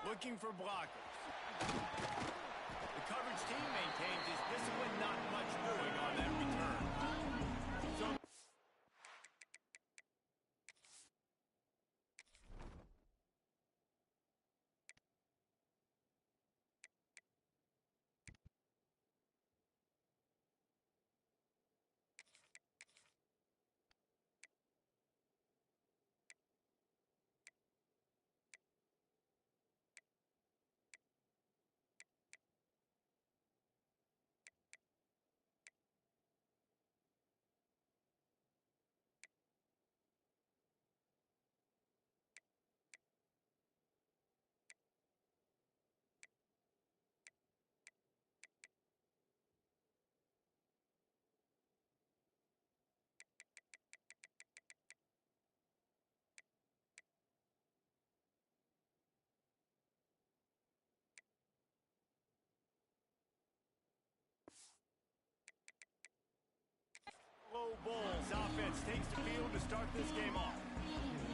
looking for blockers. The coverage team maintains his discipline, not much doing on that return. So Low Bulls offense takes the field to start this game off.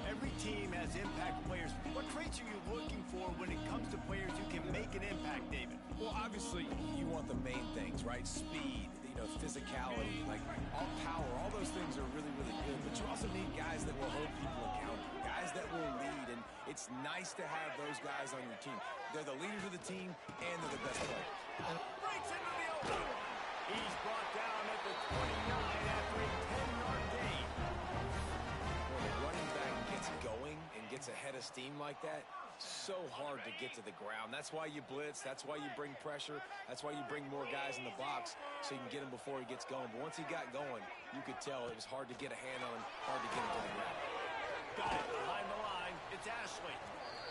Every team has impact players. What traits are you looking for when it comes to players who can make an impact, David? Well, obviously, you want the main things, right? Speed, physicality, like all power, all those things are really, really good. But you also need guys that will hold people accountable, guys that will lead. And it's nice to have those guys on your team. They're the leaders of the team, and they're the best players. Breaks into the open. He's brought down at the 29 after a 10-yard gain. When a running back gets going and gets ahead of steam like that, so hard to get to the ground. That's why you blitz. That's why you bring pressure. That's why you bring more guys in the box so you can get him before he gets going. But once he got going, you could tell it was hard to get a hand on him, hard to get him to the ground. Got it behind the line. It's Ashley.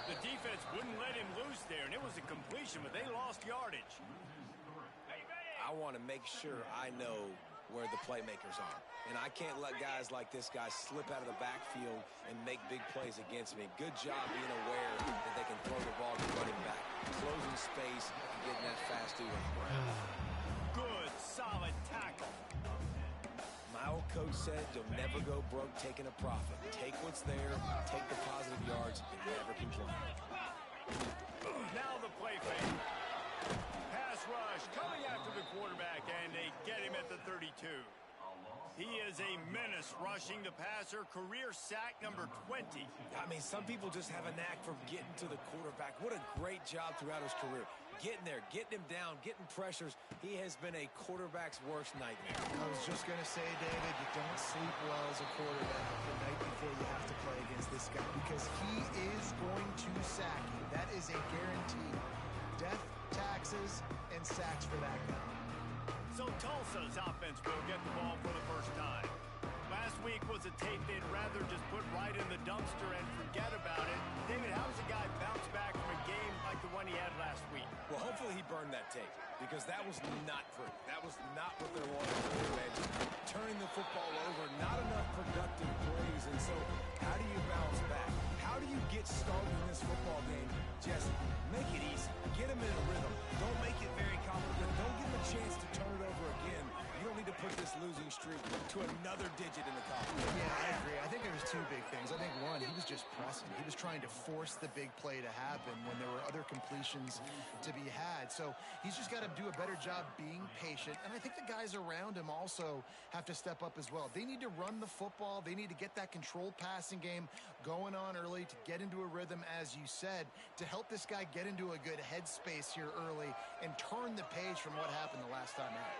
The defense wouldn't let him loose there, and it was a completion, but they lost yardage. I want to make sure I know where the playmakers are. And I can't let guys like this guy slip out of the backfield and make big plays against me. Good job being aware that they can throw the ball to running back, closing space, and getting that fast dude on the ground. Good, solid tackle. My old coach said you'll never go broke taking a profit. Take what's there, take the positive yards, and never complain. Now the play fake. Pass rush coming after the quarterback, and they get him at the 32. He is a menace rushing the passer. Career sack number 20. I mean, some people just have a knack for getting to the quarterback. What a great job throughout his career. Getting there, getting him down, getting pressures. He has been a quarterback's worst nightmare. I was just going to say, David, you don't sleep well as a quarterback the night before you have to play against this guy because he is going to sack you. That is a guarantee. Death, taxes, and sacks for that guy. So Tulsa's offense will get the ball for the first time. Last week was a tape they'd rather just put right in the dumpster and forget about it. David, how does a guy bounce back from a game like the one he had last week? Well, hopefully he burned that tape because that was not pretty. That was not what they wanted to do, man. Turning the football over, not enough productive plays. And so how do you bounce back? How do you get started in this football game? Just make it easy. Get him in a rhythm. Don't make it very complicated. Don't give him a chance to turn it over again. You don't need to put this losing streak to another digit in the column. Yeah, I agree. I think there was two big things. I think one, he was just pressing. He was trying to force the big play to happen when there were other completions to be had. So he's just got to do a better job being patient. And I think the guys around him also have to step up as well. They need to run the football. They need to get that controlled passing game going on early to get into a rhythm, as you said, to help this guy get into a good headspace here early and turn the page from what happened the last time out.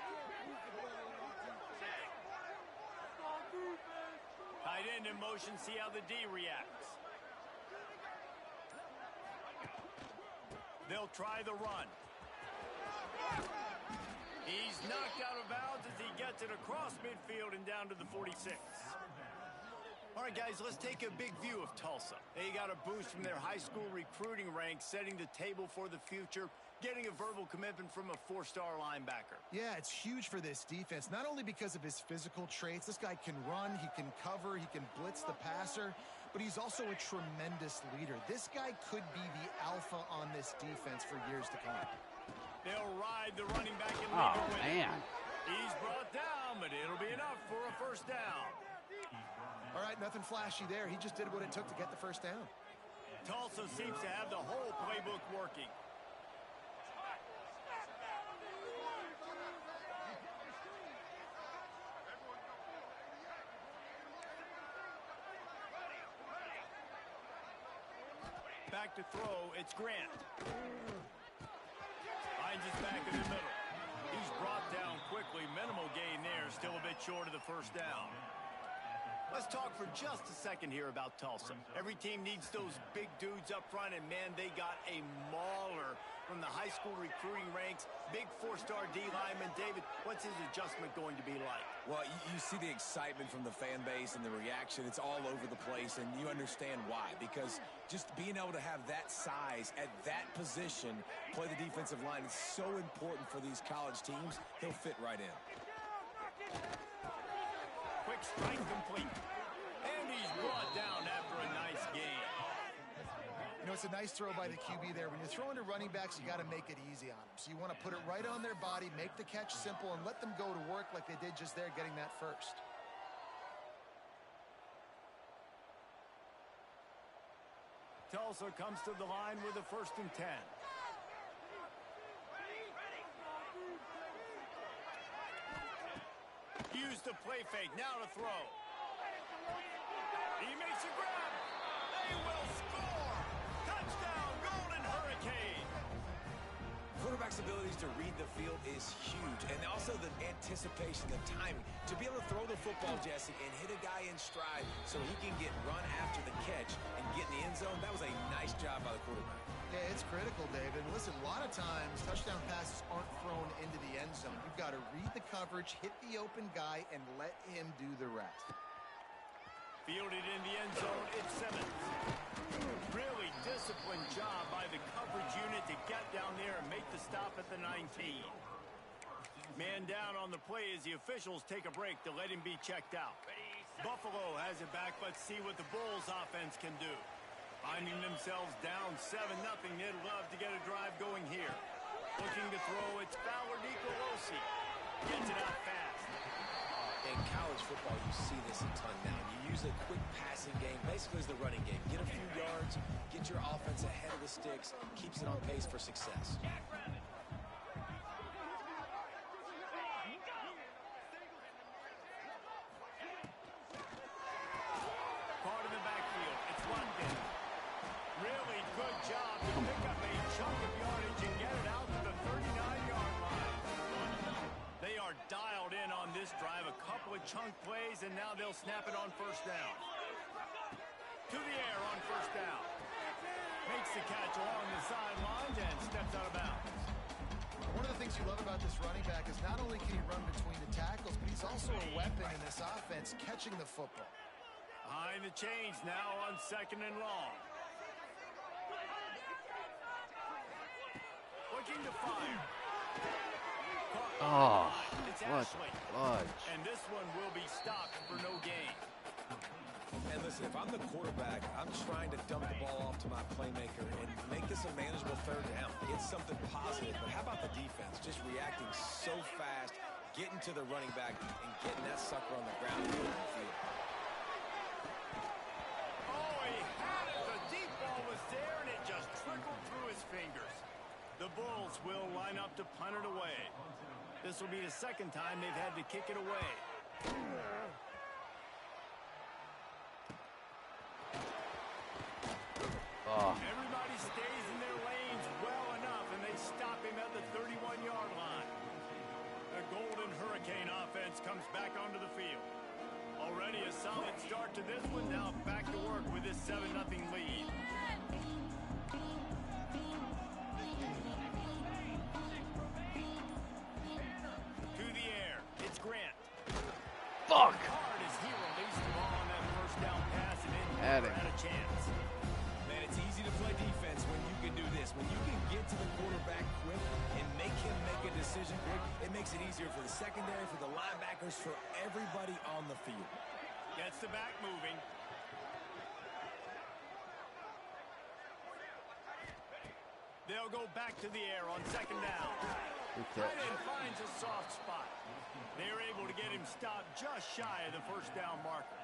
Tight end in motion, see how the D reacts. They'll try the run. He's knocked out of bounds as he gets it across midfield and down to the 46. All right, guys, let's take a big view of Tulsa. They got a boost from their high school recruiting ranks, setting the table for the future, getting a verbal commitment from a four-star linebacker. Yeah, it's huge for this defense, not only because of his physical traits. This guy can run, he can cover, he can blitz the passer, but he's also a tremendous leader. This guy could be the alpha on this defense for years to come. They'll ride the running back and lead the win. Man. He's brought down, but it'll be enough for a first down. All right, nothing flashy there. He just did what it took to get the first down. Tulsa seems to have the whole playbook working. Back to throw, it's Grant. Finds his back in the middle. He's brought down quickly. Minimal gain there, still a bit short of the first down. Let's talk for just a second here about Tulsa. Every team needs those big dudes up front, and man, they got a mauler from the high school recruiting ranks. Big four-star D lineman. David, what's his adjustment going to be like? Well, you see the excitement from the fan base and the reaction. It's all over the place, and you understand why. Because just being able to have that size at that position, play the defensive line, is so important for these college teams. He'll fit right in. Quick strike complete. And he's brought down after a nice gain. You know, it's a nice throw by the QB there. When you're throwing to running backs, you got to make it easy on them. So you want to put it right on their body, make the catch simple, and let them go to work like they did just there, getting that first. Tulsa comes to the line with a 1st and 10. Use the play fake, now to throw. He makes a grab. They will score. Touchdown, Golden Hurricane. Quarterback's abilities to read the field is huge, and also the anticipation, the timing. To be able to throw the football, Jesse, and hit a guy in stride so he can get run after the catch and get in the end zone, that was a nice job by the quarterback. Yeah, it's critical, David. Listen, a lot of times touchdown passes aren't thrown into the end zone. You've got to read the coverage, hit the open guy, and let him do the rest. Fielded in the end zone, it's Simmons. Really disciplined job by the coverage unit to get down there and make the stop at the 19. Man down on the play as the officials take a break to let him be checked out. Buffalo has it back. Let's see what the Bulls offense can do. Finding themselves down 7-0, they'd love to get a drive going here. Looking to throw, it's Fowler Nicolosi. Gets it out fast. In college football, you see this a ton now. You use a quick passing game, basically as the running game. Get a few yards, get your offense ahead of the sticks, keeps it on pace for success. Part of the backfield, it's London. Really good job to pick up a chunk of yardage and get it out to the 39-yard line. They are dialed in on this drive, a couple of chunk plays, and now they'll snap it on 1st down. To the air on 1st down. Makes the catch along the sidelines and steps out of bounds. One of the things you love about this running back is not only can he run between the tackles, but he's also a weapon in this offense, catching the football. Behind the chains now on 2nd and long. Looking to fire. Oh, it's what Ashley. fudge. And this one will be stopped for no gain. And listen, if I'm the quarterback, I'm trying to dump the ball off to my playmaker and make this a manageable 3rd down. It's something positive, but how about the defense? Just reacting so fast, getting to the running back, and getting that sucker on the ground and moving the field. Oh, he had it. The deep ball was there, and it just trickled through his fingers. The Bulls will line up to punt it away. This will be the 2nd time they've had to kick it away. Everybody stays in their lanes well enough, and they stop him at the 31-yard line. The Golden Hurricane offense comes back onto the field. Already a solid start to this one. Now back to work with this 7-0 lead. To the air, it's Grant. Fuck! Hard as he released the ball on that 1st down pass and didn't Had had a chance. Man, it's easy to play defense when you can do this. When you can get to the quarterback quick and make him make a decision quick, it makes it easier for the secondary, for the linebackers, for everybody on the field. Gets the back moving. They'll go back to the air on 2nd down. Tight end finds a soft spot. They're able to get him stopped just shy of the 1st down marker.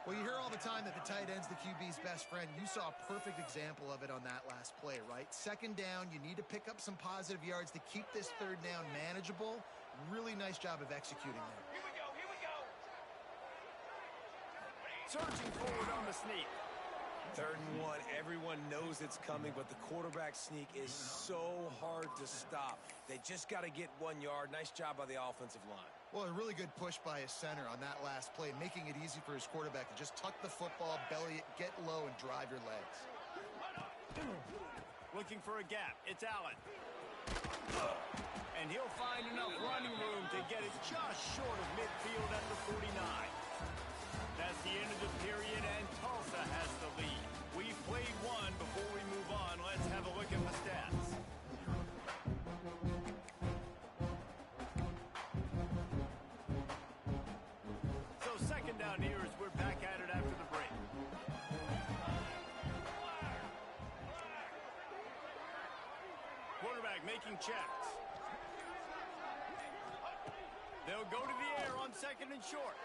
Well, you hear all the time that the tight end's the QB's best friend. You saw a perfect example of it on that last play, right? Second down, you need to pick up some positive yards to keep this third down manageable. Really nice job of executing there. Here we go, here we go. Surging forward on the sneak. 3rd and 1, everyone knows it's coming, but the quarterback sneak is so hard to stop. They just got to get 1 yard. Nice job by the offensive line. Well, a really good push by his center on that last play, making it easy for his quarterback to just tuck the football, belly it, get low, and drive your legs. Looking for a gap. It's Allen. And he'll find enough running room to get it just short of midfield at the 49. That's the end of the period, and Tulsa has the lead. We've played one. Before we move on, let's have a look at the stats. So second down here as we're back at it after the break. Quarterback making checks. They'll go to the air on 2nd and short.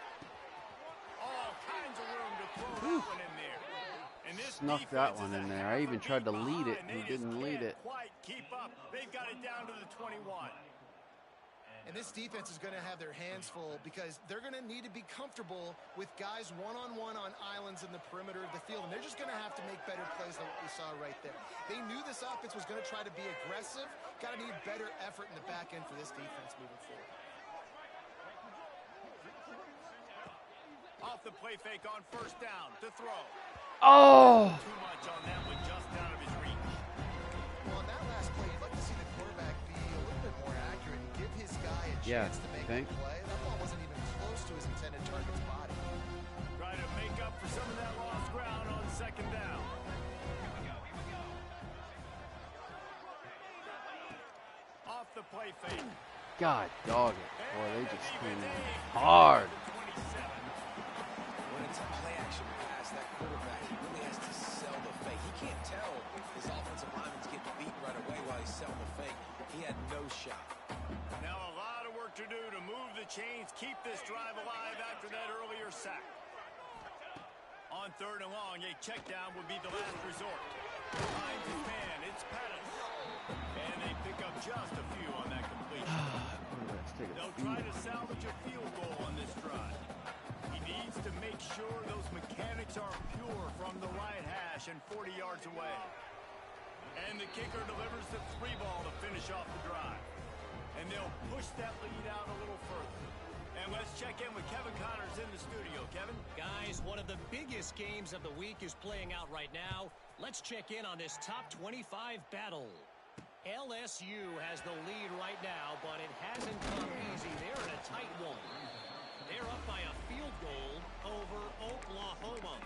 All kinds of room to throw that one in there. And this Snuck that one in there. I even tried to lead it and didn't lead it. Quite keep up. They've got it down to the 21. And this defense is going to have their hands full because they're going to need to be comfortable with guys one-on-one on islands in the perimeter of the field. And they're just going to have to make better plays than what we saw right there. They knew this offense was going to try to be aggressive. Got to need better effort in the back end for this defense moving forward. Off the play fake on 1st down to throw. Oh! Too much on that one, just out of his reach. Well, on that last play, you'd like to see the quarterback be a little bit more accurate and give his guy a chance to make the play. That ball wasn't even close to his intended target's body. Try to make up for some of that lost ground on 2nd down. Here we go, here we go. Off the play fake. God dog it. Boy, they just came in hard. When it's a play-action pass, that quarterback, he really has to sell the fake. He can't tell his offensive lineman's getting beat right away while he's selling the fake. He had no shot. Now a lot of work to do to move the chains, keep this drive alive after that earlier sack. On 3rd and long, a check down would be the last resort. Behind his man, it's Pettis. And they pick up just a few on that completion. They'll try to salvage a field goal on this drive. He needs to make sure those mechanics are pure from the right hash and 40 yards away. And the kicker delivers the 3 ball to finish off the drive. And they'll push that lead out a little further. And let's check in with Kevin Connors in the studio. Kevin? Guys, one of the biggest games of the week is playing out right now. Let's check in on this top 25 battle. LSU has the lead right now, but it hasn't come easy. They're in a tight one. They're up by a field goal over Oklahoma.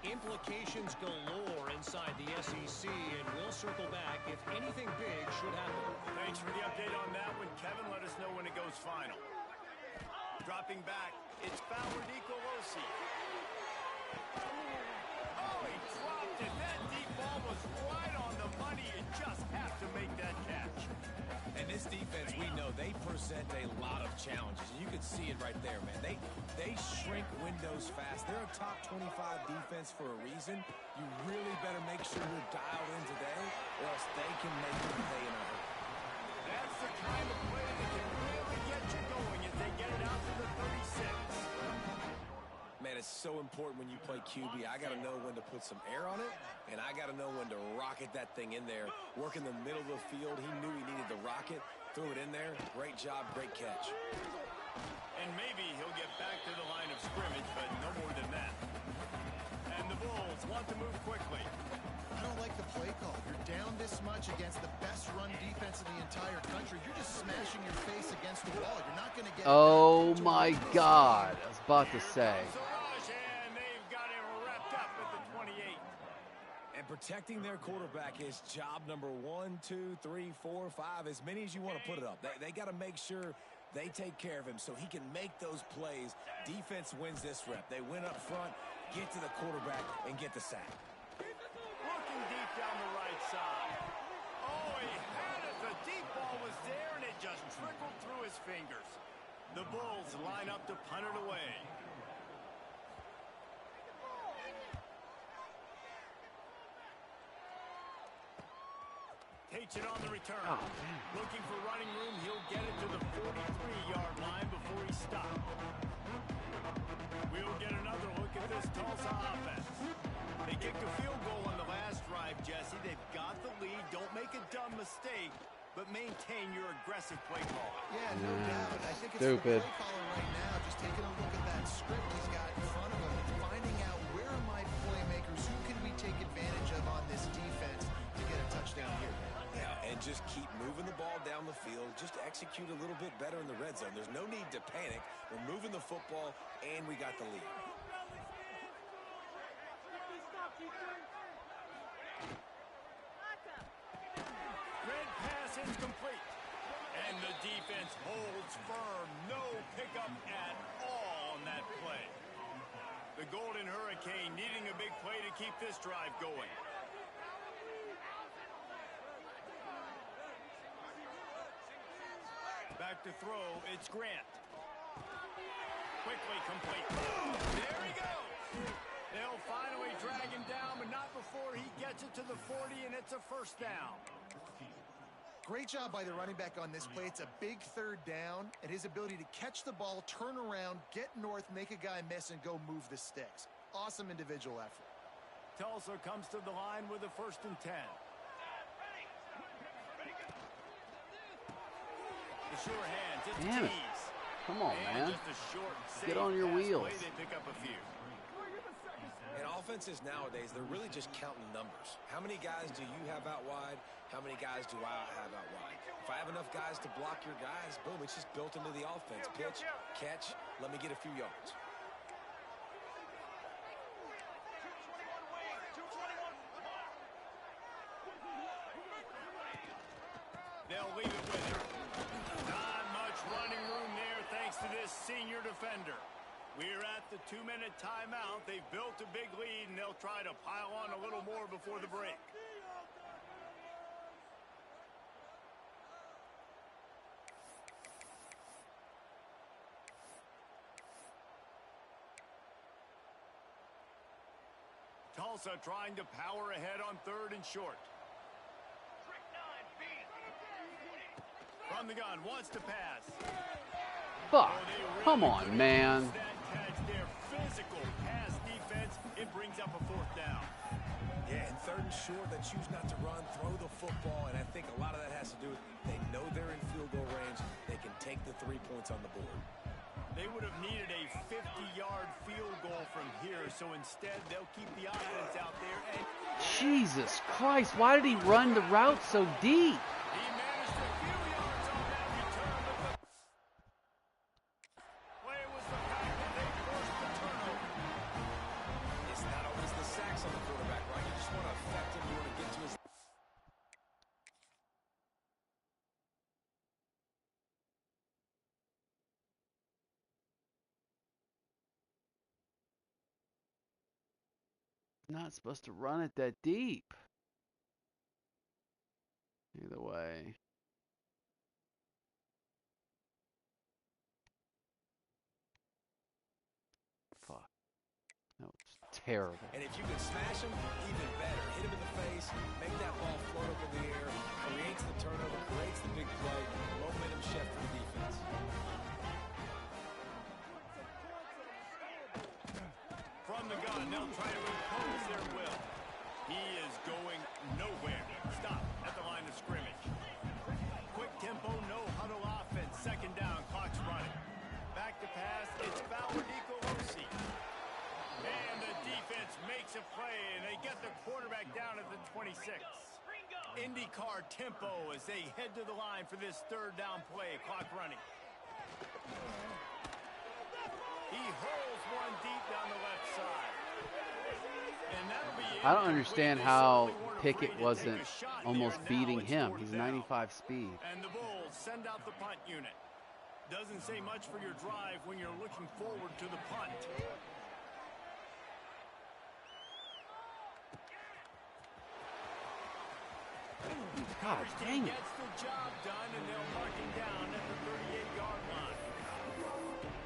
Implications galore inside the SEC, and we'll circle back if anything big should happen. Thanks for the update on that one, Kevin. Let us know when it goes final. Dropping back, it's Fowler Nicolosi. Oh, he dropped it. That deep ball was right on the money. You just have to make that catch. And this defense, we know they present a lot of challenges. And you can see it right there, man. They shrink windows fast. They're a top 25 defense for a reason. You really better make sure you're dialed in today, or else they can make you pay in a hurry. That's the kind of play that can really get you going as they get it out to the 36. Man, it's so important when you play QB. I got to know when to put some air on it, and I got to know when to rocket that thing in there. Work in the middle of the field. He knew he needed the rocket. Threw it in there. Great job, great catch. And maybe he'll get back to the line of scrimmage, but no more than that. And the Bulls want to move quickly. I don't like the play call. You're down this much against the best run defense in the entire country. You're just smashing your face against the wall. You're not going to get it Oh my God. I was about to say. And they've got him wrapped up at the 28. And protecting their quarterback is job number 1, 2, 3, 4, 5, as many as you want to put it up. They got to make sure they take care of him so he can make those plays. Defense wins this rep. They win up front, get to the quarterback, and get the sack. Looking deep down the right side. Oh, he had it. The deep ball was there, and it just trickled through his fingers. The Bulls line up to punt it away. Takes it on the return. Oh, man. Looking for running room. He'll get it to the 43-yard line before he stops. We'll get another look at this Tulsa offense. They kicked a field goal on the last drive, Jesse. They've got the lead. Don't make a dumb mistake, but maintain your aggressive play call. Yeah, no doubt. I think it's Stupid. the play caller right now, just taking a look at that script he's got in front of him and finding out where are my playmakers, who can we take advantage of on this defense to get a touchdown here. Yeah, and just keep moving the ball down the field. Just execute a little bit better in the red zone. There's no need to panic. We're moving the football, and we got the lead. Red pass incomplete. And the defense holds firm. No pickup at all on that play. The Golden Hurricane needing a big play to keep this drive going. Back to throw, it's Grant. Quickly complete. There he goes. They'll finally drag him down, but not before he gets it to the 40, and it's a first down. Great job by the running back on this play. It's a big third down, and his ability to catch the ball, turn around, get north, make a guy miss, and go move the sticks. Awesome individual effort. Tulsa comes to the line with a 1st and 10. The sure hands, it's Damn it. Tease. Come on, And man. just a short, Get safe on your pass wheels. play. They pick up a few. And offenses nowadays, they're really just counting numbers. How many guys do you have out wide? How many guys do I have out wide? If I have enough guys to block your guys, boom, it's just built into the offense. Pitch, catch, let me get a few yards. They'll leave it with him. Not much running room there thanks to this senior defender. We're at the 2-minute timeout. They've built a big lead, and they'll try to pile on a little more before the break. Tulsa trying to power ahead on 3rd and short. From the gun, wants to pass. Fuck. Oh, they really Come on, couldn't man. use that catch. Their physical pass defense, it brings up a 4th down. Yeah, and 3rd and short, they choose not to run, throw the football, and I think a lot of that has to do with they know they're in field goal range. They can take the 3 points on the board. They would have needed a 50-yard field goal from here, so instead they'll keep the offense out there. And Jesus Christ, why did he run the route so deep? he managed a few yards on that return, but the play was the fact that they forced the turnover. It's not always the sacks on the quarterback, right? You just want to affect him. You want to get to his... Not supposed to run it that deep. Either way. Fuck. That was terrible. And if you can smash him, even better. Hit him in the face, make that ball float up in the air, creates the turnover, creates the big play, momentum shift for the defense. From the gun, they'll try to impose their will. He is going nowhere. Stop at the line of scrimmage. Quick tempo, no huddle offense. 2nd down, clock's running. Back to pass, it's Fowler Nicolosi. And the defense makes a play, and they get the quarterback down at the 26. IndyCar tempo as they head to the line for this 3rd down play. Clock running. He holds one deep down the left side. And that'll be I don't understand They how certainly weren't Pickett afraid to wasn't take a shot almost there. Now beating it's him. 4th He's down. 95 speed. And the Bulls send out the punt unit. Doesn't say much for your drive when you're looking forward to the punt. God dang it. Gets the job done, and they'll mark him down at the 38-yard line.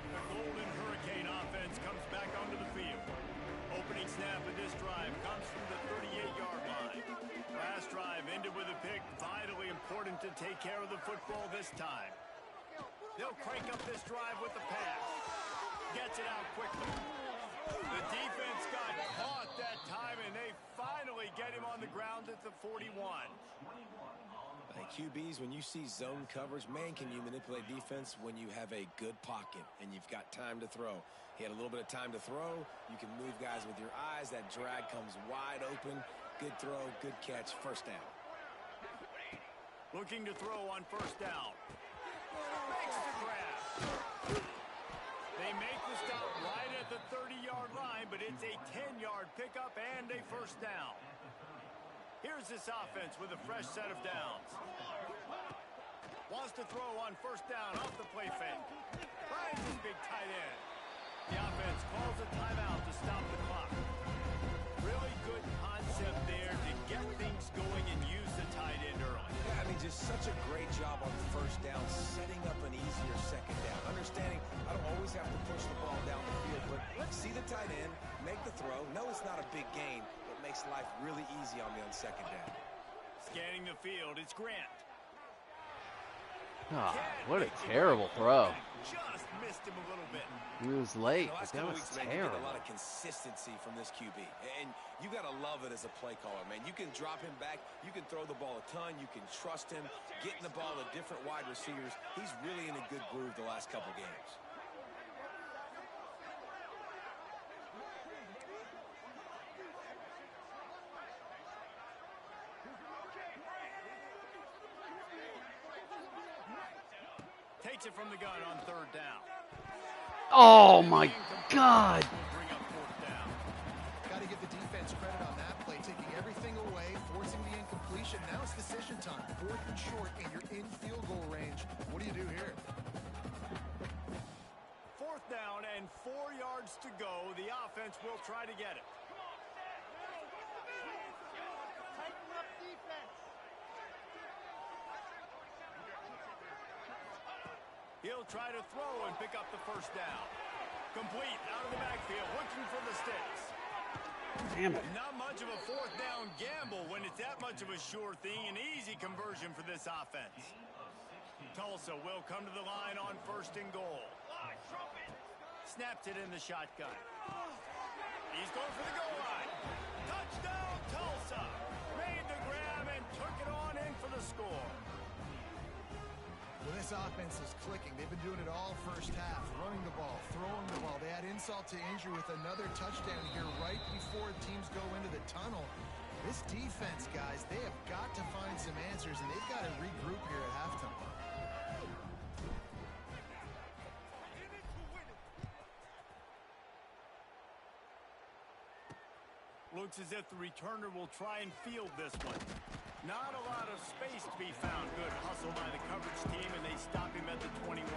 The Golden Hurricane offense comes back onto the field. Opening snap of this drive comes from the 38-yard line. Last drive ended with a pick, 5 important to take care of the football this time. They'll crank up this drive with the pass. Gets it out quickly. The defense got caught that time, and they finally get him on the ground at the 41. QBs, when you see zone coverage, man, can you manipulate defense when you have a good pocket and you've got time to throw. He had a little bit of time to throw. You can move guys with your eyes. That drag comes wide open. Good throw, good catch, first down. Looking to throw on first down. Makes the grab. They make the stop right at the 30-yard line, but it's a 10-yard pickup and a first down. Here's this offense with a fresh set of downs. Wants to throw on first down off the play fake. Finds his big tight end. The offense calls a timeout to stop the clock. Really good concept there to get things going and use the tight end early. Yeah, I mean, just such a great job on first down, setting up an easier second down. Understanding I don't always have to push the ball down the field, but let's see the tight end, make the throw. No, it's not a big gain. Makes life really easy on me on second down. Scanning the field, it's Grant. Oh, what a terrible throw. Just missed him a little bit. He was late, but Last that couple was weeks, man, you terrible. get a lot of consistency from this QB, and you got to love it as a play caller, man. You can drop him back, you can throw the ball a ton, you can trust him, getting the ball to different wide receivers. He's really in a good groove the last couple games. Takes it from the gun on third down. Oh, my God. Bring up fourth down. Got to give the defense credit on that play, taking everything away, forcing the incompletion. Now it's decision time. Fourth and short, and you're in field goal range. What do you do here? Fourth down and 4 yards to go. The offense will try to get it. He'll try to throw and pick up the first down. Complete out of the backfield, looking for the sticks. Damn it. Not much of a fourth down gamble when it's that much of a sure thing. An easy conversion for this offense. Tulsa will come to the line on first and goal. Snaps it in the shotgun. He's going for the goal line. Touchdown, Tulsa. Made the grab and took it on in for the score. Well, this offense is clicking. They've been doing it all first half, running the ball, throwing the ball. They add insult to injury with another touchdown here right before teams go into the tunnel. This defense, guys, they have got to find some answers, and they've got to regroup here at halftime. Looks as if the returner will try and field this one. Not a lot of space to be found. Good hustle by the coverage team, and they stop him at the 21.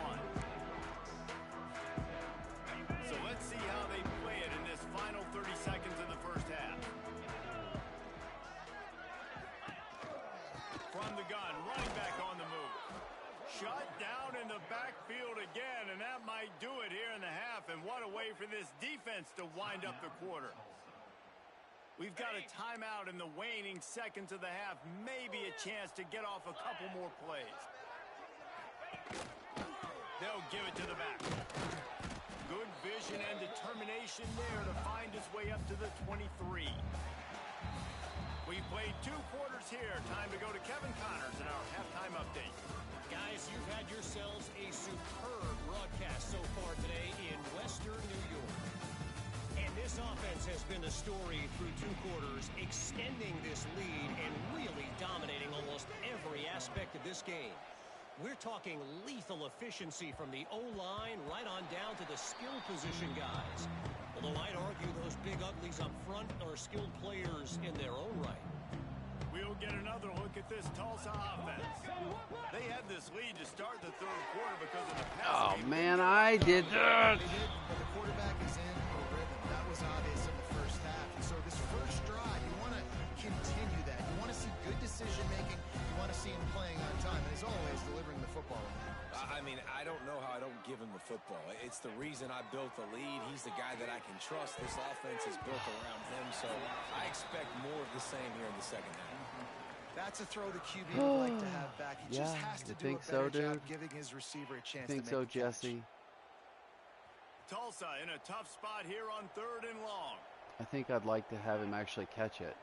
So let's see how they play it in this final 30 seconds of the first half. From the gun, running back on the move. Shut down in the backfield again, and that might do it here in the half. And what a way for this defense to wind up the quarter. We've got a timeout in the waning seconds of the half. Maybe a chance to get off a couple more plays. They'll give it to the back. Good vision and determination there to find his way up to the 23. We've played 2 quarters here. Time to go to Kevin Connors in our halftime update. Guys, you've had yourselves a superb broadcast so far today in Western New York. And this offense has been the story through 2 quarters, extending this lead and really dominating almost every aspect of this game. We're talking lethal efficiency from the O-line right on down to the skill position guys. Although I'd argue those big uglies up front are skilled players in their own right. We'll get another look at this Tulsa offense. They had this lead to start the 3rd quarter because of the pass. Oh, man, I did that. They did, but the quarterback is in a rhythm. That was obvious in the first half. And so this first drive, you want to continue that. You want to see good decision-making. You want to see him playing on time. And as always, delivering the football. I mean, I don't know how I don't give him the football. It's the reason I built the lead. He's the guy that I can trust. This offense is built around him, so I expect more of the same here in the second half. That's a throw the QB would like to have back. He just has to do a better job giving his receiver a chance to make the catch. Jesse? Tulsa in a tough spot here on 3rd and long. I think I'd like to have him actually catch it.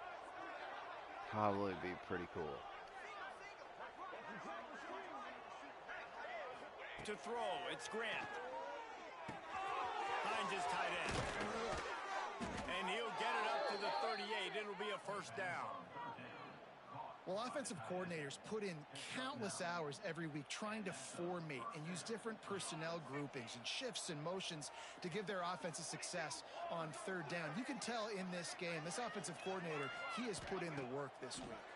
Probably be pretty cool. To throw, it's Grant. Finds his tight end. And he'll get it up to the 38. It'll be a first down. Well, offensive coordinators put in countless hours every week trying to formate and use different personnel groupings and shifts and motions to give their offensive success on 3rd down. You can tell in this game, this offensive coordinator, he has put in the work this week.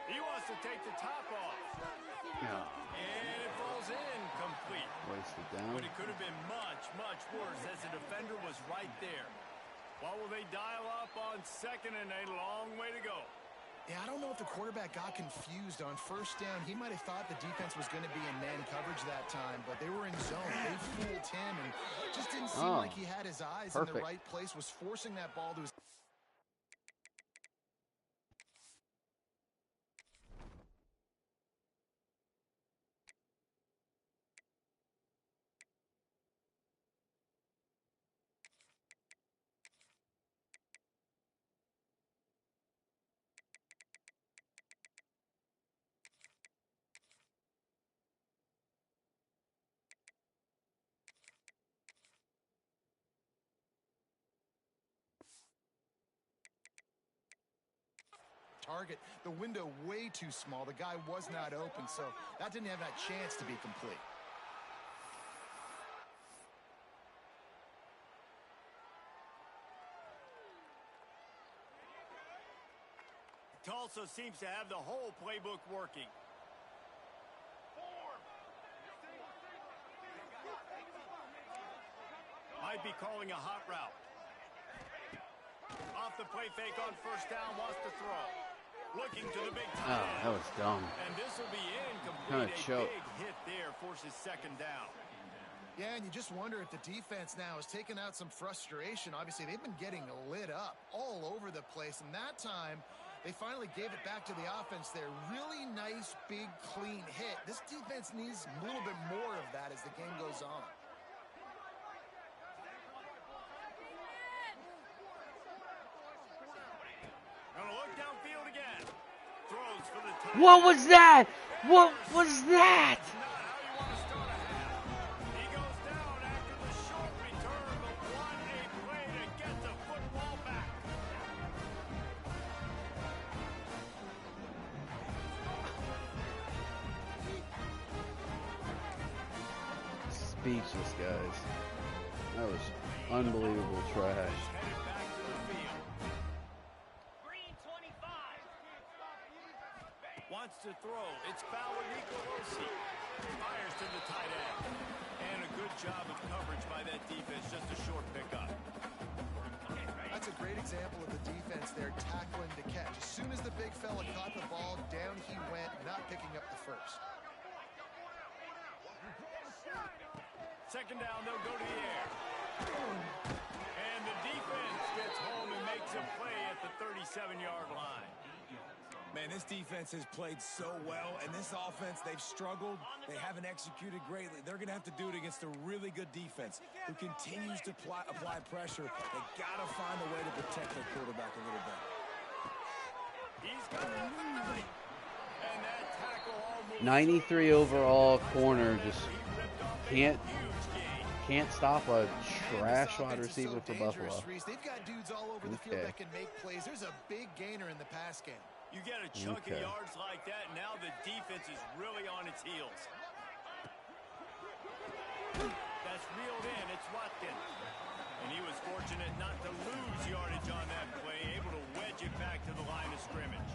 He wants to take the top off. Yeah. And it falls incomplete. Wasted down. But it could have been much, much worse as the defender was right there. What will they dial up on 2nd and a long way to go? Yeah, I don't know if the quarterback got confused on 1st down. He might have thought the defense was going to be in man coverage that time, but they were in zone. They fooled him and just didn't seem like he had his eyes in the right place, was forcing that ball to his... target. The window way too small. The guy was not open, so that didn't have that chance to be complete. Tulsa seems to have the whole playbook working. Might be calling a hot route. Off the play fake on 1st down, wants to throw. Looking to the big time. Oh, that was dumb. And this will be incomplete. Kind of choke. Big hit there forces 2nd down. Yeah, and you just wonder if the defense now has taken out some frustration. Obviously, they've been getting lit up all over the place. And that time, they finally gave it back to the offense there. Really nice, big, clean hit. This defense needs a little bit more of that as the game goes on. Gonna look downfield again. Throws for the touchdown. What was that? What was that? Not how you want to start a half. He goes down after the short return, but what a play to get the football back. Speechless, guys. That was unbelievable trash. Headed back to the field. Wants to throw. It's Bauer Nicolosi. Fires to the tight end. And a good job of coverage by that defense. Just a short pickup. That's a great example of the defense there tackling to catch. As soon as the big fella caught the ball, down he went, not picking up the first. 2nd down, they'll go to the air. And the defense gets home and makes a play at the 37-yard line. Man, this defense has played so well, and this offense, they've struggled. They haven't executed greatly. They're going to have to do it against a really good defense who continues to apply pressure. They got to find a way to protect their quarterback a little bit. He's got it. And that tackle almost 93 overall corner, just can't stop a trash wide receiver for Buffalo. They've got dudes all over the field that can make plays. There's a big gainer in the pass game. You get a chunk of yards like that, now the defense is really on its heels. That's reeled in. It's Watkins. And he was fortunate not to lose yardage on that play, able to wedge it back to the line of scrimmage.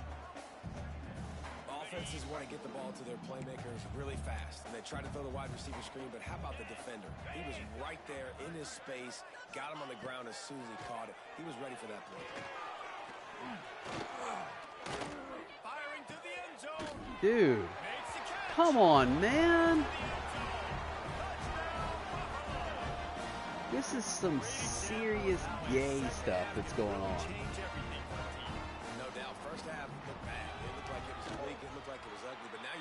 Offenses want to get the ball to their playmakers really fast, and they try to throw the wide receiver screen, but how about the defender? He was right there in his space, got him on the ground as soon as he caught it. He was ready for that play. Firing to the end zone. Dude, Makes the catch. come on, man. This is some serious gay stuff that's going on. Change everything for the team. No doubt, first half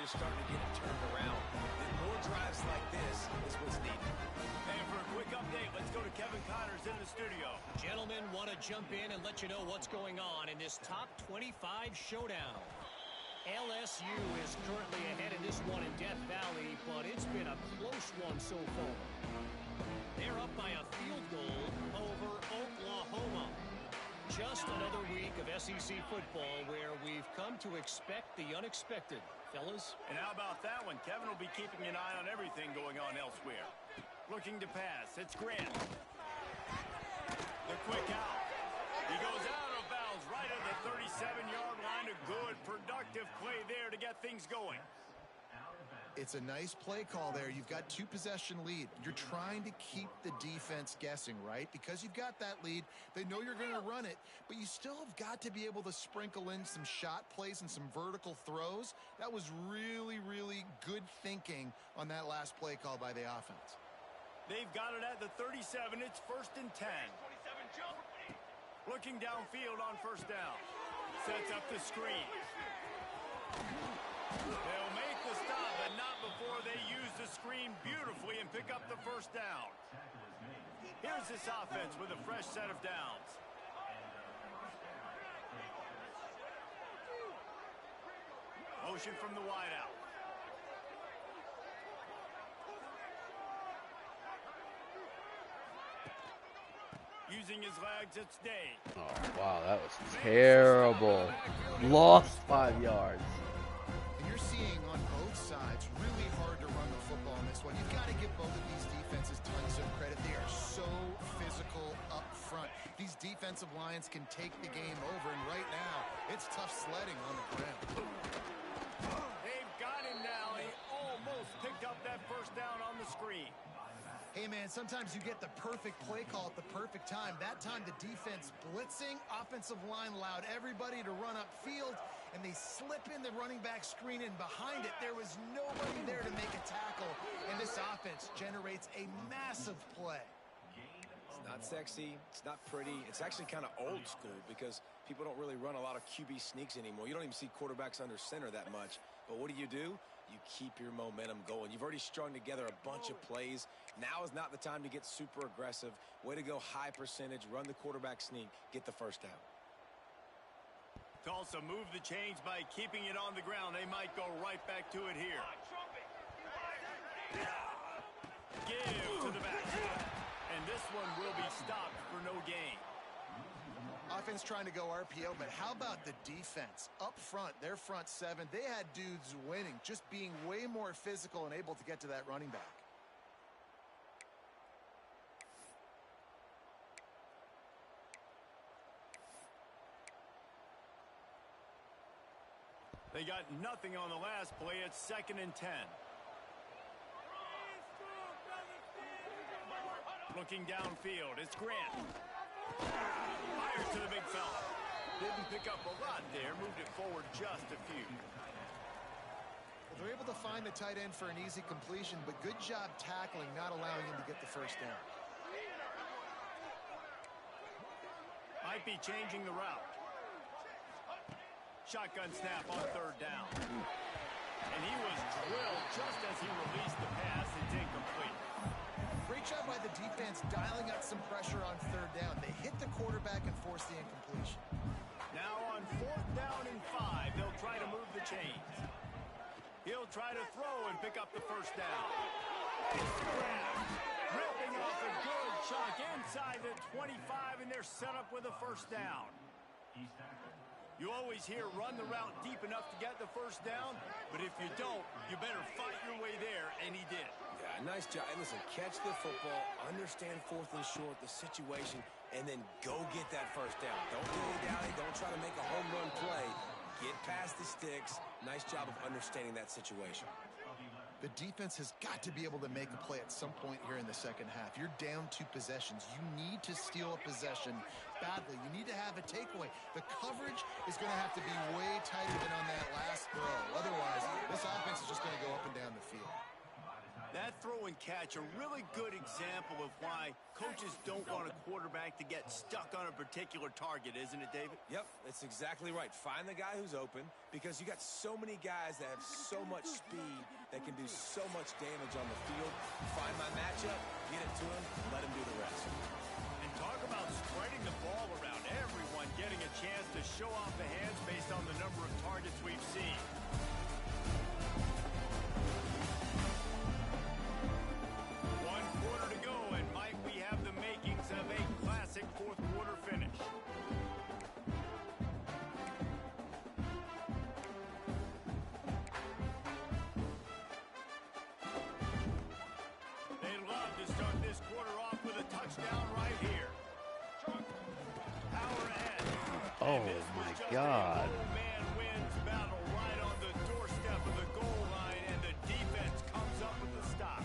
is starting to get it turned around. And more drives like this is what's needed. And for a quick update, let's go to Kevin Connors in the studio. Gentlemen, want to jump in and let you know what's going on in this top 25 showdown. LSU is currently ahead in this one in Death Valley, but it's been a close one so far. They're up by a field goal over Oklahoma. Just another week of SEC football where we've come to expect the unexpected, fellas. And how about that one? Kevin will be keeping an eye on everything going on elsewhere. Looking to pass. It's Grant. The quick out. He goes out of bounds right at the 37-yard line. A good, productive play there to get things going. It's a nice play call there. You've got 2-possession lead. You're trying to keep the defense guessing, right? Because you've got that lead. They know you're going to run it, but you still have got to be able to sprinkle in some shot plays and some vertical throws. That was really, really good thinking on that last play call by the offense. They've got it at the 37. It's 1st and 10. Looking downfield on 1st down. Sets up the screen. They'll make the stop, but not before they use the screen beautifully and pick up the 1st down. Here's this offense with a fresh set of downs. Motion from the wideout. Using his legs, it's Day. Oh, wow, that was terrible. Lost 5 yards. And you're seeing on both sides really hard to run the football in this one. You've got to give both of these defenses tons of credit. They are so physical up front. These defensive lines can take the game over, and right now, it's tough sledding on the ground. They've got him now. He almost picked up that 1st down on the screen. Hey, man, sometimes you get the perfect play call at the perfect time. That time, the defense blitzing, offensive line allowed everybody to run upfield, and they slip in the running back screen, and behind it, there was nobody there to make a tackle, and this offense generates a massive play. It's not sexy. It's not pretty. It's actually kind of old school because people don't really run a lot of QB sneaks anymore. You don't even see quarterbacks under center that much. But what do? You keep your momentum going. You've already strung together a bunch of plays. Now is not the time to get super aggressive. Way to go, high percentage. Run the quarterback sneak. Get the 1st down. Tulsa moved the chains by keeping it on the ground. They might go right back to it here. Give to the back. And this one will be stopped for no gain. Offense trying to go RPO, but how about the defense? Up front, their front 7, they had dudes winning, just being way more physical and able to get to that running back. They got nothing on the last play. It's 2nd and 10. Looking downfield, it's Grant. Fires to the big fella. Didn't pick up a lot there. Moved it forward just a few. Well, they're able to find the tight end for an easy completion, but good job tackling, not allowing him to get the 1st down. Might be changing the route. Shotgun snap on 3rd down. And he was drilled just as he released the pass. It's incomplete. Great job by the defense dialing up some pressure on 3rd down. They hit the quarterback and force the incompletion. Now on 4th down and 5, they'll try to move the chains. He'll try to throw and pick up the 1st down. Ripping off a good chunk inside the 25, and they're set up with a 1st down. You always hear run the route deep enough to get the 1st down, but if you don't, you better fight your way there, and he did. Yeah, nice job. And listen, catch the football, understand 4th and short, the situation, and then go get that 1st down. Don't dilly-dally. Don't try to make a home run play. Get past the sticks. Nice job of understanding that situation. The defense has got to be able to make a play at some point here in the 2nd half. You're down 2 possessions. You need to steal a possession badly. You need to have a takeaway. The coverage is going to have to be way tighter than on that last throw. Otherwise, this offense is just going to go up and down the field. That throw and catch a really good example of why coaches don't want a quarterback to get stuck on a particular target, isn't it, David? Yep, that's exactly right. Find the guy who's open because you got so many guys that have so much speed that can do so much damage on the field. Find my matchup, get it to him, let him do the rest. And talk about spreading the ball around, everyone getting a chance to show off the hands based on the number of targets we've seen. Fourth quarter finish. They love to start this quarter off with a touchdown right here. Power ahead. Oh my God. Man wins battle right on the doorstep of the goal line, and the defense comes up with the stop.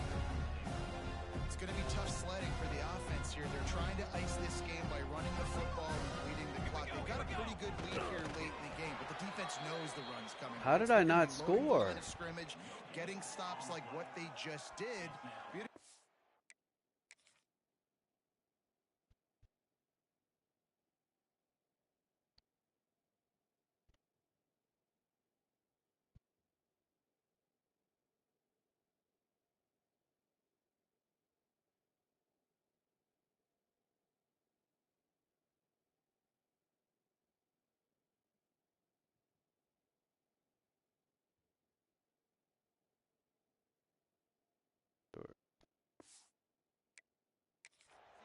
It's going to be tough sledding for the offense here. They're trying to ice this game by running the football and leading the clock. They've got a pretty good lead here late in the game, but the defense knows the run's coming. How did I not score? Scrimmage, getting stops like what they just did.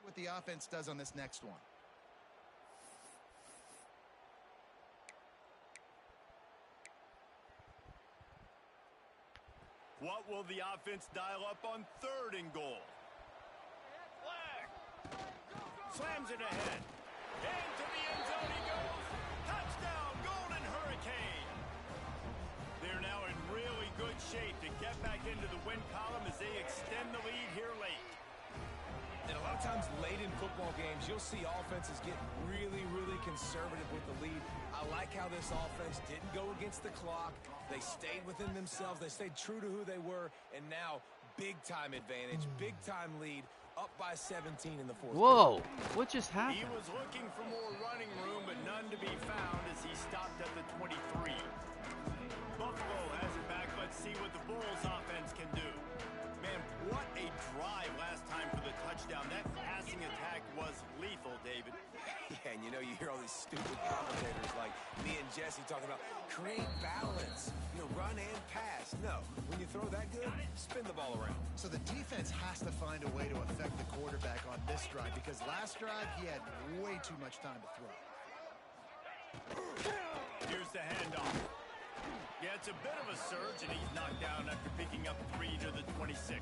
What the offense does on this next one. What will the offense dial up on 3rd and goal? Flag. Slams it ahead. Into the end zone he goes. Touchdown, Golden Hurricane. They're now in really good shape to get back into the win column as they extend the lead here late. And a lot of times late in football games, you'll see offenses get really, really conservative with the lead. I like how this offense didn't go against the clock. They stayed within themselves. They stayed true to who they were. And now, big-time advantage, big-time lead, up by 17 in the fourth. Whoa, what just happened? He was looking for more running room, but none to be found as he stopped at the 23. Buffalo has it back. Let's see what the Bulls offense can do. Man, what a drive last time for the touchdown. That passing attack was lethal, David. Yeah, and you know, you hear all these stupid commentators like me and Jesse talking about create balance, you know, run and pass. No, when you throw that good, spin the ball around. So the defense has to find a way to affect the quarterback on this drive because last drive he had way too much time to throw. Here's the handoff. Yeah, it's a bit of a surge, and he's knocked down after picking up 3 to the 26.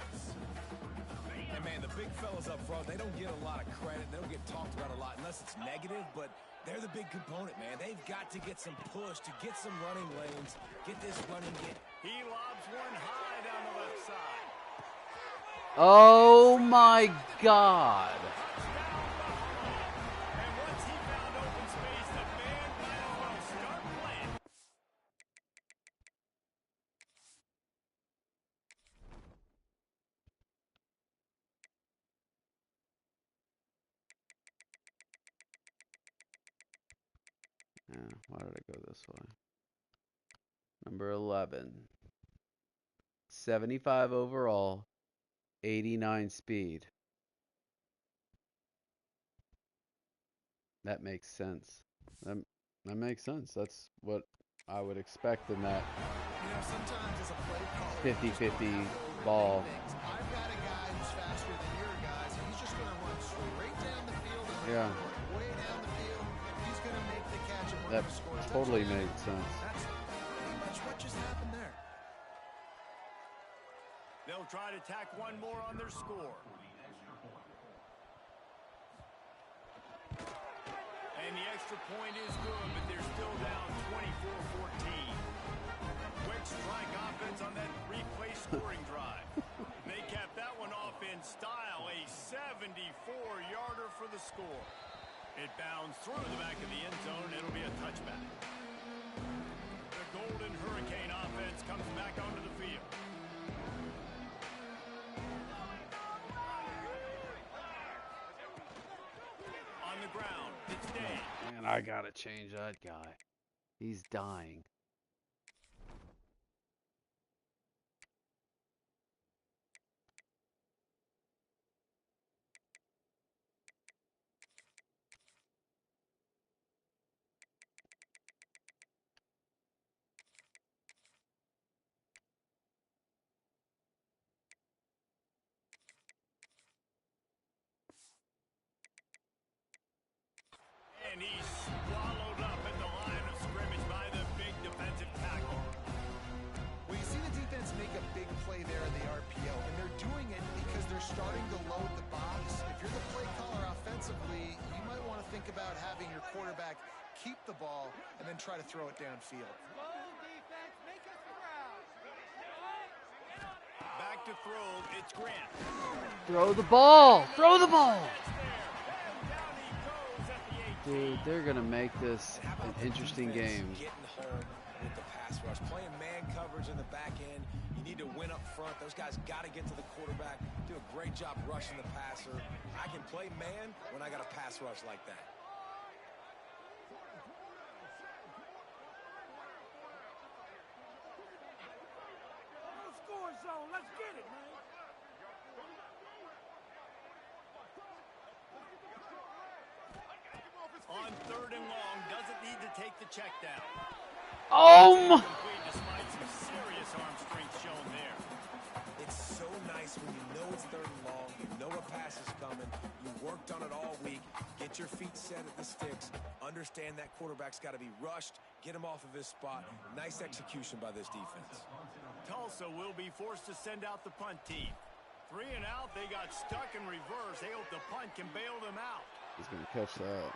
And man, the big fellas up front, they don't get a lot of credit. They don't get talked about a lot unless it's negative, but they're the big component, man. They've got to get some push, to get some running lanes, get this running game. He lobs one high down the left side. Oh my God. And once he found open space, the man might as well start playing. Yeah, why did I go this way? Number 11. 75 overall, 89 speed. That makes sense. That makes sense. That's what I would expect in that You know, sometimes as a play caller, 50-50 ball. I've got a guy who's faster than your guys, and he's just going to run straight down the field and Yeah. way down the field. He's going to make the catch and we're That going to score a totally touchdown. made sense. That's pretty much what just happened there. They'll try to tack one more on their score. And the extra point is good, but they're still down 24-14. Quick strike offense on that three-play scoring drive. They capped that one off in style, a 74-yarder for the score. It bounds through the back of the end zone. It'll be a touchback. The Golden Hurricane offense comes back onto the field. ground. It's Day. Man, I gotta change that guy. He's dying. And he's swallowed up at the line of scrimmage by the big defensive tackle. Well, you see the defense make a big play there in the RPO, and they're doing it because they're starting to load the box. If you're the play caller offensively, you might want to think about having your quarterback keep the ball and then try to throw it downfield. Back to throw, it's Grant. Throw the ball! Throw the ball! Dude, they're going to make this an interesting game. Getting home with the pass rush. Playing man coverage in the back end. You need to win up front. Those guys got to get to the quarterback. Do a great job rushing the passer. I can play man when I got a pass rush like that. Score zone. Let's get it, man. On 3rd and long, doesn't need to take the check down. Despite some serious arm strength shown there. It's so nice when you know it's 3rd and long, you know a pass is coming, you worked on it all week, get your feet set at the sticks, understand that quarterback's got to be rushed, get him off of his spot. Nice execution by this defense. Tulsa will be forced to send out the punt team. 3 and out, they got stuck in reverse. They hope the punt can bail them out. He's going to catch that.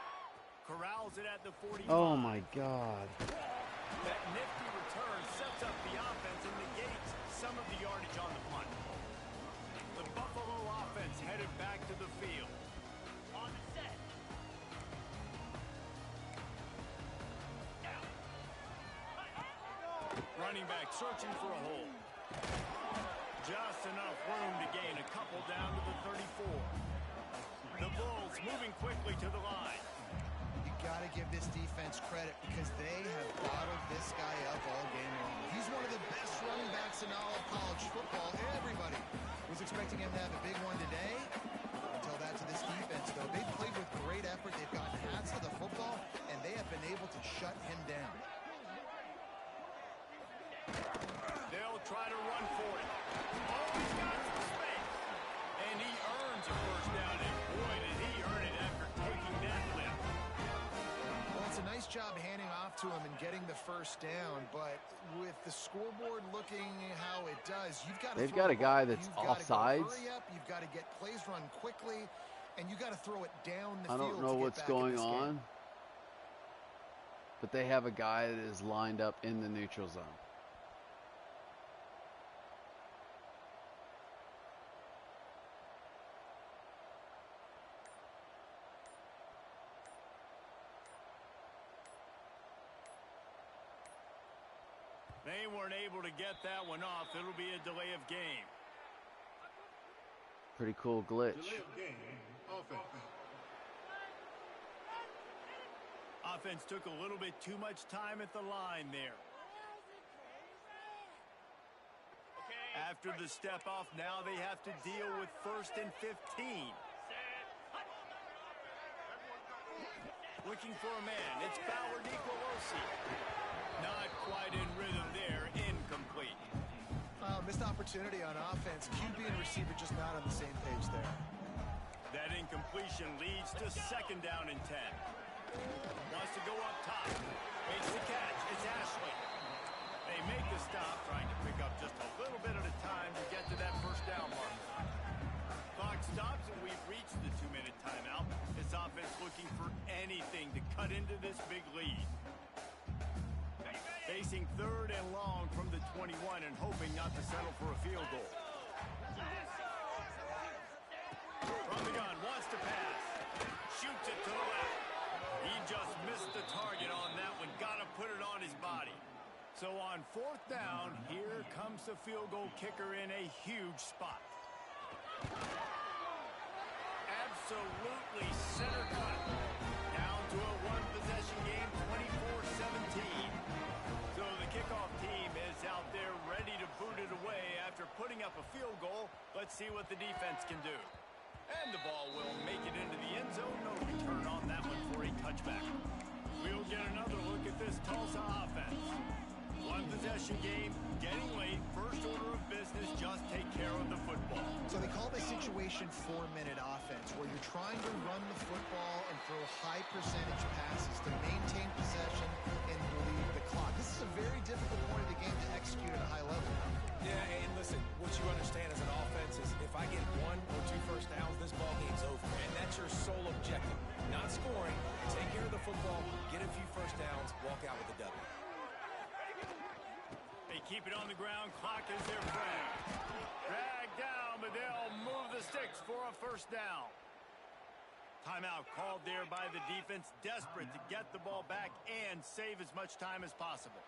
Corrals it at the 45. Oh, my God. That nifty return sets up the offense and negates some of the yardage on the punt. The Buffalo offense headed back to the field. On the set. Running back searching for a hole. Just enough room to gain a couple down to the 34. The Bulls moving quickly to the line. Got to give this defense credit because they have bottled this guy up all game long. He's one of the best running backs in all of college football. Everybody was expecting him to have a big one today. Until that to this defense, though. They've played with great effort. They've gotten hats to the football, and they have been able to shut him down. They'll try to run for it. Oh, he's got some space. And he earns a first down. And boy, did he earn it after taking that lift. It's a nice job handing off to him and getting the first down, but with the scoreboard looking how it does, you've got to They've got a guy that's offsides. Hurry up, you've got to get plays run quickly, and you got to throw it down the I field. don't know what's going on, but they have a guy that is lined up in the neutral zone. They weren't able to get that one off. It'll be a delay of game. Pretty cool glitch. Delay of game. Offense. Offense took a little bit too much time at the line there. After the step off, now they have to deal with 1st and 15. Looking for a man. It's Bauer Nicolosi. Not quite in rhythm there. Incomplete. Missed opportunity on offense. QB and receiver just not on the same page there. That incompletion leads to 2nd down and 10. Wants to go up top. Makes the catch. It's Ashley. They make the stop, trying to pick up just a little bit at a time to get to that first down mark. Clock stops and we've reached the 2-minute timeout. This offense looking for anything to cut into this big lead. Facing 3rd and long from the 21 and hoping not to settle for a field goal. From the gun, wants to pass. Shoots it to the left. He just missed the target on that one. Got to put it on his body. So on 4th down, here comes the field goal kicker in a huge spot. Absolutely center cut. to a one-possession game, 24-17. So the kickoff team is out there ready to boot it away after putting up a field goal. Let's see what the defense can do. And the ball will make it into the end zone. No return on that one for a touchback. We'll get another look at this Tulsa offense. One-possession game, getting late, first order of business, just take care of the football. So they call this situation 4-minute offense, where you're trying to run the football and throw high percentage passes to maintain possession and bleed the clock. This is a very difficult point of the game to execute at a high level. Yeah, and listen, what you understand as an offense is if I get 1 or 2 first downs, this ball game's over. And that's your sole objective. Not scoring, take care of the football, get a few first downs, walk out with a W. They keep it on the ground. Clock is their friend. Drag down, but they'll move the sticks for a first down. Timeout called there by the defense, desperate to get the ball back and save as much time as possible.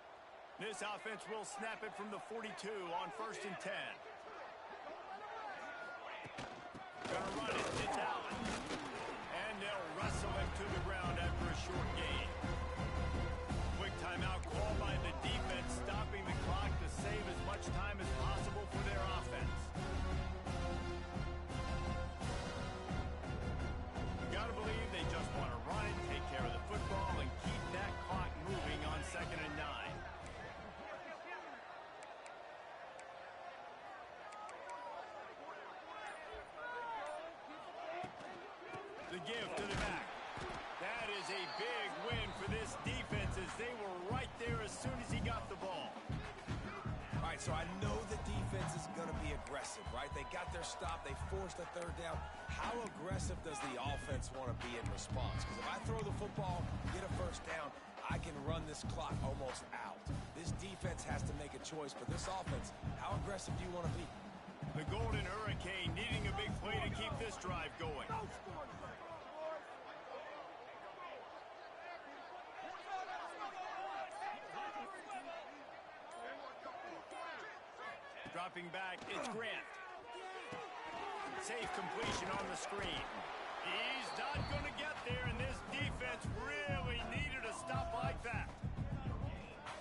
This offense will snap it from the 42 on 1st and 10. Gonna run it. It's Allen. And they'll wrestle him to the ground after a short gain. Quick timeout called by the defense, stopping the clock to save as much time as possible for their offense. You gotta believe they just want to run it, take care of the football, and keep that clock moving on 2nd and 9. The give to the back. That is a big win for this defense as they were right there as soon as he got the ball. All right, so I know the defense is going to be aggressive, right? They got their stop. They forced a 3rd down. How aggressive does the offense want to be in response? Because if I throw the football, get a first down, I can run this clock almost out. This defense has to make a choice, but this offense, how aggressive do you want to be? The Golden Hurricane needing a big play to keep this drive going. Dropping back, it's Grant. Safe completion on the screen. He's not going to get there, and this defense really needed a stop like that.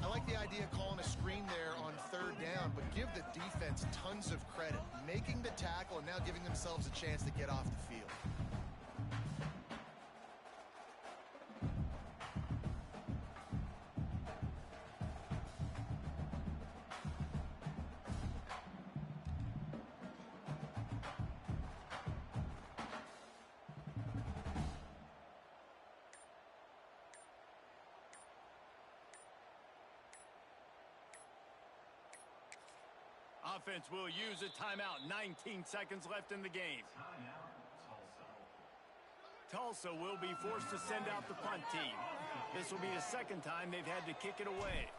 I like the idea of calling a screen there on 3rd down, but give the defense tons of credit, making the tackle and now giving themselves a chance to get off the field. Offense will use a timeout. 19 seconds left in the game. Tulsa will be forced to send out the punt team. This will be the 2nd time they've had to kick it away.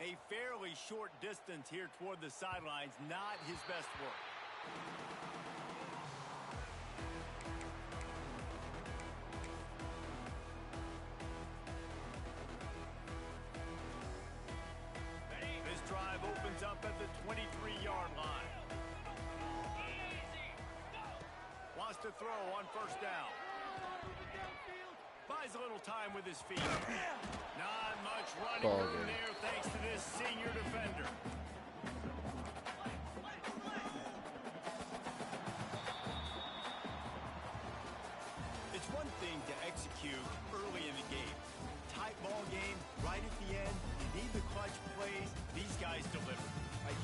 A fairly short distance here toward the sidelines. Not his best work. Drive opens up at the 23-yard line. Wants to throw on 1st down. Buys a little time with his feet. Not much running room there thanks to this senior defender. It's one thing to execute early in the game. Tight ball game, right at the end. You need the clutch plays. These guys deliver.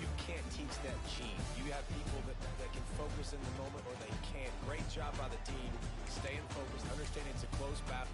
You can't teach that gene. You have people that can focus in the moment or they can't. Great job by the team, staying focused, understanding it's a close battle.